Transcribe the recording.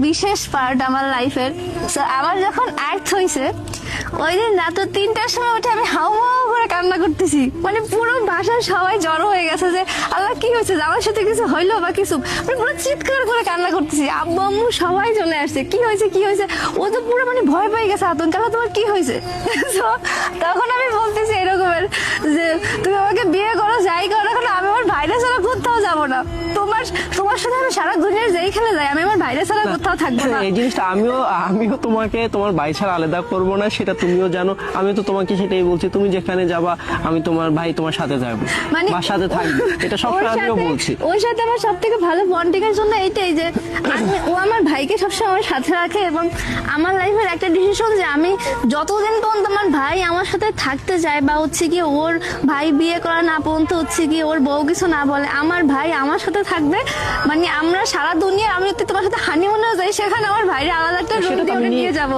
বিশেষ পার্ট আমার লাইফের। আমার যখন আর্থ হয়েছে ওই দিন রাত 3টার সময় উঠে আমি হাউ হাউ করে কান্না করতেছি, মানে পুরো বাসার সবাই জড়ো হয়ে গেছে যে আল্লাহ কি হয়েছে, আমার সাথে কিছু হইলো বা কিছু, মানে পুরো চিৎকার করে কান্না করতেছি। আব্বু আম্মু সবাই চলে আসছে, কি হয়েছে কি হয়েছে, ও তো পুরো মানে ভয় পেয়ে গেছে, আতঙ্ক, আল্লাহ তোমার কি হয়েছে। তো তখন আমি বলতেছি এরকমের যে তুমি আমাকে বিয়ে করো যাই করো, এখন আমি আমার ভাইরা ছাড়া কোথাও যাবো না, তোমার তোমার সাথে আমি সারা দুনিয়ার যেইখানে যাই আমি আমার ভাইরা ছাড়া কোথাও থাকবো না। এই জিনিসটা আমিও তোমাকে তোমার ভাই ছাড়া আলাদা করবো না, সেটা তুমিও জানো। আমি তো তোমাকে সেটাই বলছি, তুমি যেখানে যাবা আমি তোমার ভাই তোমার সাথে যাবো, মানে বা সাথে থাকবে, এটা সবসময় আমিও বলছি। ওর সাথে আমার সব থেকে ভালো বন্ডিং এর জন্য এইটাই যে ও আমার ভাইকে সবসময় আমার সাথে রাখে, এবং আমার লাইফের একটা ডিসিশন যে আমি যতদিন পর্যন্ত আমার ভাই আমার সাথে থাকতে চায় বা হচ্ছে কি ওর ভাই বিয়ে করা না পর্যন্ত হচ্ছে কি ওর বউ কিছু না বলে, আমার ভাই আমার সাথে থাকবে। মানে আমরা সারা দুনিয়া, আমি যদি তোমার সাথে হানিমুনে যাই সেখানে আমার ভাইরে আলাদা একটা রুম দিয়ে নিয়ে যাবো।